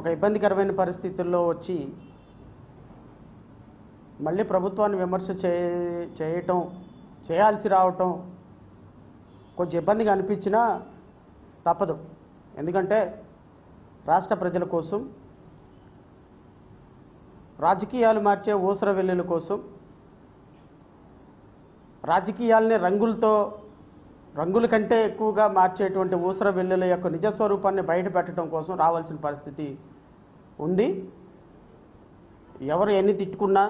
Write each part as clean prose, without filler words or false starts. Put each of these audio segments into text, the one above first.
ఒక ఇబ్బందికరమైన పరిస్థితుల్లో వచ్చి మళ్ళీ ప్రభుత్వాన్ని విమర్శ చేయాల్సి రావటం కొంచెం ఇబ్బందిగా అనిపించినా తప్పదు. ఎందుకంటే రాష్ట్ర ప్రజల కోసం, రాజకీయాలు మార్చే ఊసర వెల్లుల కోసం, రాజకీయాల్ని రంగుల కంటే ఎక్కువగా మార్చేటువంటి ఊసర వెల్లుల యొక్క నిజస్వరూపాన్ని బయటపెట్టడం కోసం రావాల్సిన పరిస్థితి ఉంది. ఎవరు ఎన్ని తిట్టుకున్నా,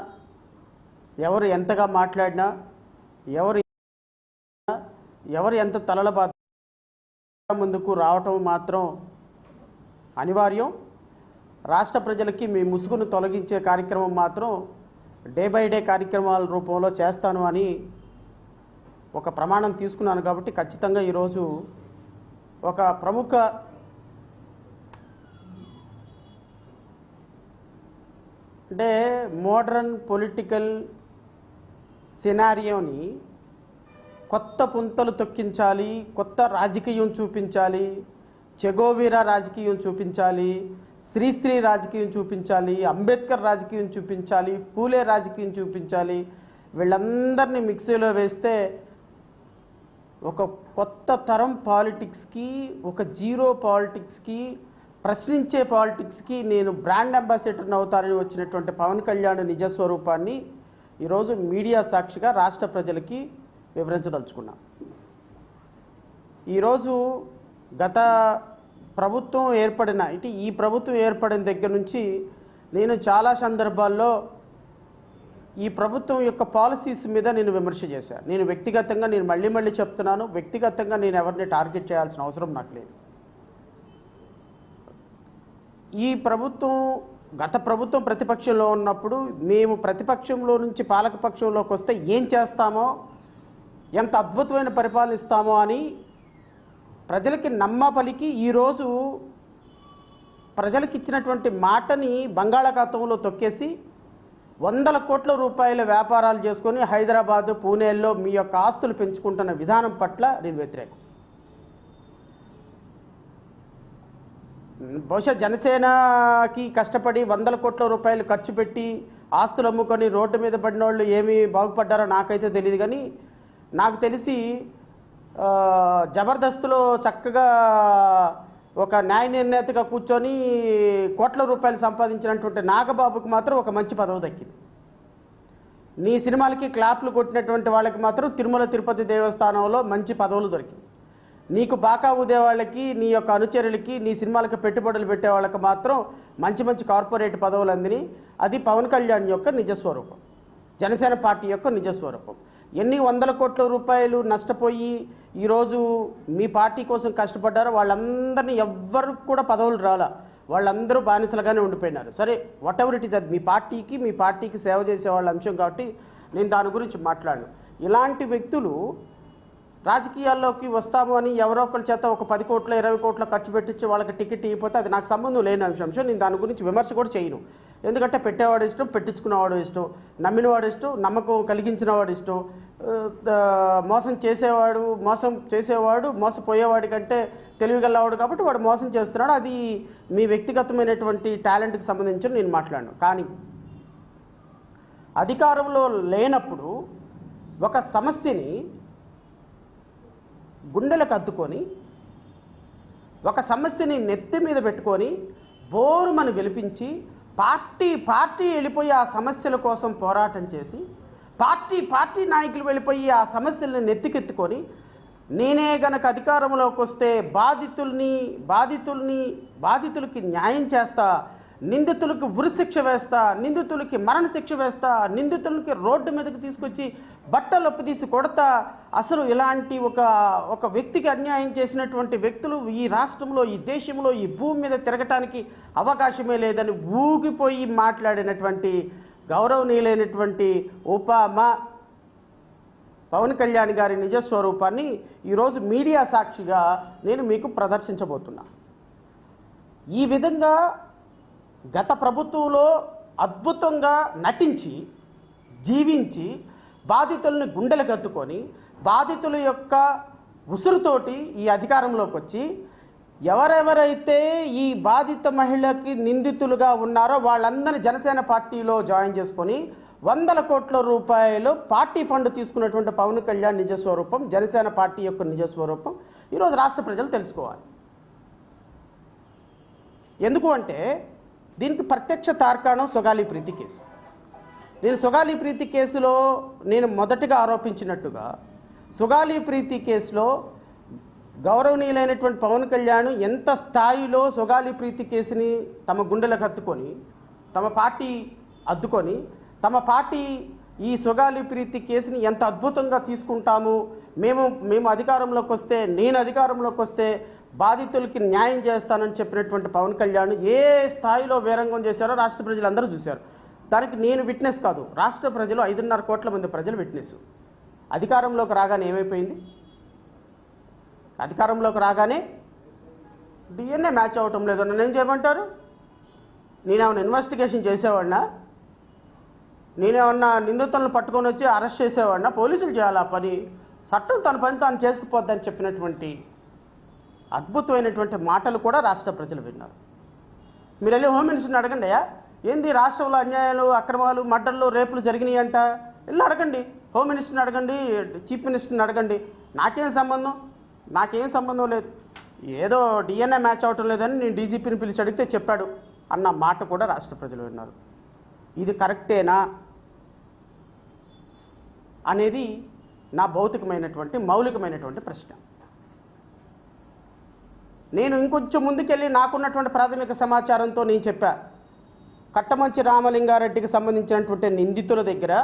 ఎవరు ఎంతగా మాట్లాడినా, ఎవరు ఎంత తలల బాధ ముందుకు రావటం మాత్రం అనివార్యం. రాష్ట్ర ప్రజలకి మీ ముసుగును తొలగించే కార్యక్రమం మాత్రం డే బై డే కార్యక్రమాల రూపంలో చేస్తాను అని ఒక ప్రమాణం తీసుకున్నాను. కాబట్టి ఖచ్చితంగా ఈరోజు ఒక ప్రముఖ అంటే మోడర్న్ పొలిటికల్ సినారియోని కొత్త పుంతలు తొక్కించాలి, కొత్త రాజకీయం చూపించాలి, చెగోవీరా రాజకీయం చూపించాలి, శ్రీశ్రీ రాజకీయం చూపించాలి, అంబేద్కర్ రాజకీయం చూపించాలి, పూలే రాజకీయం చూపించాలి. వీళ్ళందరినీ మిక్సీలో వేస్తే ఒక కొత్త తరం పాలిటిక్స్కి, ఒక జీరో పాలిటిక్స్కి, ప్రశ్నించే పాలిటిక్స్కి నేను బ్రాండ్ అంబాసిడర్ని అవుతానని వచ్చినటువంటి పవన్ కళ్యాణ్ నిజస్వరూపాన్ని ఈరోజు మీడియా సాక్షిగా రాష్ట్ర ప్రజలకి వివరించదలుచుకున్నా. ఈరోజు గత ప్రభుత్వం ఈ ప్రభుత్వం ఏర్పడిన దగ్గర నుంచి నేను చాలా సందర్భాల్లో ఈ ప్రభుత్వం యొక్క పాలసీస్ మీద నేను విమర్శ చేశాను. నేను వ్యక్తిగతంగా మళ్ళీ చెప్తున్నాను, వ్యక్తిగతంగా నేను ఎవరిని టార్గెట్ చేయాల్సిన అవసరం నాకు లేదు. ఈ ప్రభుత్వం గత ప్రభుత్వం ప్రతిపక్షంలో ఉన్నప్పుడు మేము ప్రతిపక్షంలో నుంచి పాలకపక్షంలోకి వస్తే ఏం చేస్తామో, ఎంత అద్భుతమైన పరిపాలన ఇస్తామో అని ప్రజలకి నమ్మపలికి ఈరోజు ప్రజలకు ఇచ్చినటువంటి మాటని బంగాళాఖాతంలో తొక్కేసి 100 కోట్ల రూపాయల వ్యాపారాలు చేసుకొని హైదరాబాద్, పూణేల్లో మీ యొక్క ఆస్తులు పెంచుకుంటున్న విధానం పట్ల నేను వ్యతిరేకం. బహుశా జనసేనకి కష్టపడి 100 కోట్ల రూపాయలు ఖర్చు పెట్టి ఆస్తులు అమ్ముకొని రోడ్డు మీద పడిన వాళ్ళు ఏమి బాగుపడ్డారో నాకైతే తెలియదు. కానీ నాకు తెలిసి జబర్దస్త్లో చక్కగా ఒక న్యాయ నిర్ణేతగా కూర్చొని కోట్ల రూపాయలు సంపాదించినటువంటి నాగబాబుకి మాత్రం ఒక మంచి పదవి దక్కింది. నీ సినిమాలకి క్లాప్లు కొట్టినటువంటి వాళ్ళకి మాత్రం తిరుమల తిరుపతి దేవస్థానంలో మంచి పదవులు దొరికింది. నీకు బాకా ఊదే వాళ్ళకి, నీ యొక్క అనుచరులకి, నీ సినిమాలకు పెట్టుబడులు పెట్టే వాళ్ళకి మాత్రం మంచి కార్పొరేట్ పదవులు అందిని. అది పవన్ కళ్యాణ్ యొక్క నిజస్వరూపం, జనసేన పార్టీ యొక్క నిజస్వరూపం. ఎన్ని 100 కోట్ల రూపాయలు నష్టపోయి ఈరోజు మీ పార్టీ కోసం కష్టపడ్డారో వాళ్ళందరినీ ఎవ్వరికి కూడా పదవులు రాలా, వాళ్ళందరూ బానిసలుగానే ఉండిపోయినారు. సరే, వాట్ ఎవర్ ఇట్ ఈస్, అది మీ పార్టీకి సేవ చేసే వాళ్ళ అంశం కాబట్టి నేను దాని గురించి మాట్లాడను. ఇలాంటి వ్యక్తులు రాజకీయాల్లోకి వస్తాము అని ఎవరో ఒకరి చేత ఒక 10 కోట్ల 20 కోట్ల ఖర్చు పెట్టించి వాళ్ళకి టికెట్ ఇవ్వకపోతే అది నాకు సంబంధం లేని అంశం. నేను దాని గురించి విమర్శ కూడా చేయను. ఎందుకంటే పెట్టేవాడు ఇష్టం, పెట్టించుకునేవాడు ఇష్టం, నమ్మినవాడు ఇష్టం, నమ్మకం కలిగించిన వాడు ఇష్టం. మోసం చేసేవాడు మోసపోయేవాడి కంటే తెలివిగలవాడు కాబట్టి వాడు మోసం చేస్తున్నాడు. అది మీ వ్యక్తిగతమైనటువంటి టాలెంట్కి సంబంధించి నేను మాట్లాడను. కానీ అధికారంలో లేనప్పుడు ఒక సమస్యని గుండెలకు అద్దుకొని, ఒక సమస్యని నెత్తి మీద పెట్టుకొని బోరుమని వెలిపించి పార్టీ వెళ్ళిపోయి ఆ సమస్యల కోసం పోరాటం చేసి, పార్టీ నాయకులు వెళ్ళిపోయి ఆ సమస్యలను నెత్తికెత్తుకొని, నేనే గనక అధికారంలోకి వస్తే బాధితులకి న్యాయం చేస్తా, నిందితులకు ఉరిశిక్ష వేస్తా, నిందితులకి మరణశిక్ష వేస్తా, నిందితులకి రోడ్డు మీదకి తీసుకొచ్చి బట్టలు తీసి కొడతా. అసలు ఇలాంటి ఒక వ్యక్తికి అన్యాయం చేసినటువంటి వ్యక్తులు ఈ రాష్ట్రంలో, ఈ దేశంలో, ఈ భూమి మీద తిరగటానికి అవకాశమే లేదని ఊగిపోయి మాట్లాడినటువంటి గౌరవనీయులైనటువంటి పవన్ కళ్యాణ్ గారి నిజస్వరూపాన్ని ఈరోజు మీడియా సాక్షిగా నేను మీకు ప్రదర్శించబోతున్నా. ఈ విధంగా గత ప్రభుత్వంలో అద్భుతంగా నటించి, జీవించి, బాధితులను గుండెలు కత్తుకొని, బాధితుల యొక్క ఉసురుతోటి ఈ అధికారంలోకి వచ్చి ఎవరెవరైతే ఈ బాధిత మహిళకి నిందితులుగా ఉన్నారో వాళ్ళందరినీ జనసేన పార్టీలో జాయిన్ చేసుకొని 100 కోట్ల రూపాయలు పార్టీ ఫండ్ తీసుకున్నటువంటి పవన్ కళ్యాణ్ నిజస్వరూపం, జనసేన పార్టీ యొక్క నిజస్వరూపం ఈరోజు రాష్ట్ర ప్రజలు తెలుసుకోవాలి. ఎందుకు అంటే దీనికి ప్రత్యక్ష తార్కాణం సుగాలి ప్రీతి కేసు. నేను సుగాలి ప్రీతి కేసులో నేను మొదటగా ఆరోపించినట్టుగా సుగాలి ప్రీతి కేసులో గౌరవనీయులైనటువంటి పవన్ కళ్యాణ్ ఎంత స్థాయిలో సుగాలి ప్రీతి కేసుని తమ గుండెలకు హత్తుకొని తమ పార్టీ అద్దుకొని తమ పార్టీ ఈ సుగాలి ప్రీతి కేసుని ఎంత అద్భుతంగా తీసుకుంటాము, మేము అధికారంలోకి వస్తే, నేను అధికారంలోకి వస్తే బాధితులకి న్యాయం చేస్తానని చెప్పినటువంటి పవన్ కళ్యాణ్ ఏ స్థాయిలో వీరంగం చేశారో రాష్ట్ర ప్రజలందరూ చూశారు. దానికి నేను విట్నెస్ కాదు, రాష్ట్ర ప్రజలు 5.5 కోట్ల మంది ప్రజలు విట్నెస్. అధికారంలోకి రాగానే ఏమైపోయింది? అధికారంలోకి రాగానే డిఎన్ఏ మ్యాచ్ అవ్వటం లేదు. నన్ను ఏం చేయమంటారు? నేనేమన్నా ఇన్వెస్టిగేషన్ చేసేవాడినా? నేనేమన్నా నిందితులను పట్టుకొని వచ్చి అరెస్ట్ చేసేవాడినా? పోలీసులు చేయాలి ఆ పని, చట్టం తన పని తాను చేసుకుపోద్దని చెప్పినటువంటి అద్భుతమైనటువంటి మాటలు కూడా రాష్ట్ర ప్రజలు విన్నారు. మీరు వెళ్ళి హోమ్ మినిస్టర్ని అడగండి, అయ్యా ఏంది రాష్ట్రంలో అన్యాయాలు, అక్రమాలు, మర్డర్లు, రేపులు జరిగినాయి అంట, వెళ్ళి అడగండి. హోమ్ మినిస్టర్ని అడగండి, చీఫ్ మినిస్టర్ని అడగండి. నాకేం సంబంధం లేదు. ఏదో డిఎన్ఏ మ్యాచ్ అవటం లేదని నేను డీజీపీని పిలిచి అడిగితే చెప్పాడు అన్న మాట కూడా రాష్ట్ర ప్రజలు విన్నారు. ఇది కరెక్టేనా అనేది నా భౌతికమైనటువంటి మౌలికమైనటువంటి ప్రశ్న. నేను ఇంకొంచెం ముందుకెళ్ళి నాకున్నటువంటి ప్రాథమిక సమాచారంతో నేను చెప్పా, కట్టమంచి రామలింగారెడ్డికి సంబంధించినటువంటి నిందితుల దగ్గర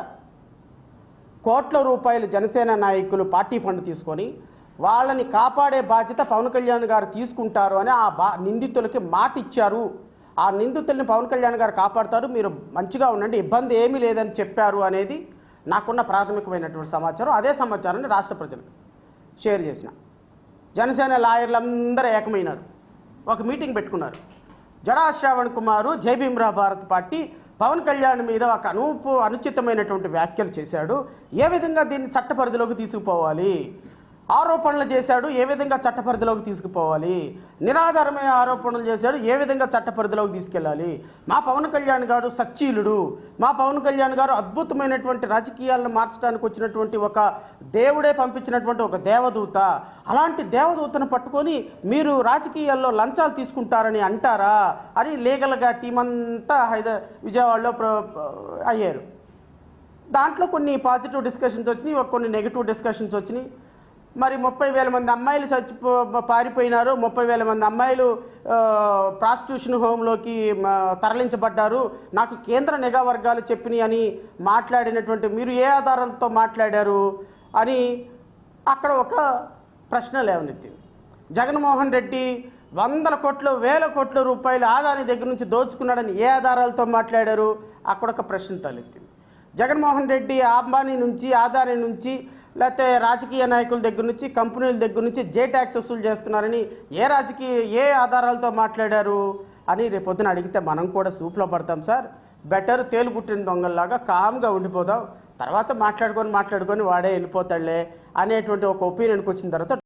కోట్ల రూపాయలు జనసేన నాయకులు పార్టీ ఫండ్ తీసుకొని వాళ్ళని కాపాడే బాధ్యత పవన్ కళ్యాణ్ గారు తీసుకుంటారు అని నిందితులకి మాట ఇచ్చారు. ఆ నిందితుల్ని పవన్ కళ్యాణ్ గారు కాపాడతారు, మీరు మంచిగా ఉండండి, ఇబ్బంది ఏమీ లేదని చెప్పారు అనేది నాకున్న ప్రాథమికమైనటువంటి సమాచారం. అదే సమాచారాన్ని రాష్ట్ర ప్రజలకు షేర్ చేసిన. జనసేన లాయర్లందరూ ఏకమైనారు, ఒక మీటింగ్ పెట్టుకున్నారు. జడా శ్రావణ్ కుమారు జై భీమ్రా భారత్ పార్టీ పవన్ కళ్యాణ్ మీద ఒక అనుచితమైనటువంటి వ్యాఖ్యలు చేశాడు, ఏ విధంగా దీన్ని చట్ట పరిధిలోకి తీసుకుపోవాలి, ఆరోపణలు చేశాడు, ఏ విధంగా చట్ట పరిధిలోకి తీసుకుపోవాలి, నిరాధారమైన ఆరోపణలు చేశాడు, ఏ విధంగా చట్ట పరిధిలోకి తీసుకెళ్ళాలి. మా పవన్ కళ్యాణ్ గారు సచ్చీలుడు, మా పవన్ కళ్యాణ్ గారు అద్భుతమైనటువంటి రాజకీయాలను మార్చడానికి వచ్చినటువంటి ఒక దేవుడే పంపించినటువంటి ఒక దేవదూత, అలాంటి దేవదూతను పట్టుకొని మీరు రాజకీయాల్లో లంచాలు తీసుకుంటారని అంటారా అని లీగల్గా టీం అంతా విజయవాడలో అయ్యారు. దాంట్లో కొన్ని పాజిటివ్ డిస్కషన్స్ వచ్చినాయి, కొన్ని నెగిటివ్ డిస్కషన్స్ వచ్చినాయి. మరి 30,000 మంది అమ్మాయిలు పారిపోయినారు, 30,000 మంది అమ్మాయిలు ప్రాస్టిట్యూషన్ హోమ్లోకి తరలించబడ్డారు, నాకు కేంద్ర నిఘా వర్గాలు చెప్పినాయి అని మాట్లాడినటువంటి మీరు ఏ ఆధారాలతో మాట్లాడారు అని అక్కడ ఒక ప్రశ్న లేవనెత్తింది. జగన్మోహన్ రెడ్డి 100 కోట్లు 1000 కోట్ల రూపాయలు ఆదాని దగ్గర నుంచి దోచుకున్నాడని ఏ ఆధారాలతో మాట్లాడారు, అక్కడ ఒక ప్రశ్న తలెత్తింది. జగన్మోహన్ రెడ్డి అంబానీ నుంచి, ఆదాని నుంచి, లేకపోతే రాజకీయ నాయకుల దగ్గర నుంచి, కంపెనీల దగ్గర నుంచి జే ట్యాక్స్ వసూలు చేస్తున్నారని ఏ ఆధారాలతో మాట్లాడారు అని రేపొద్దున అడిగితే మనం కూడా సూప్లో పడతాం సార్, బెటర్ తేలు పుట్టిన దొంగల్లాగా కామ్గా ఉండిపోదాం, తర్వాత మాట్లాడుకొని వాడే వెళ్ళిపోతాడులే అనేటువంటి ఒక ఒపీనియన్కి వచ్చిన తర్వాత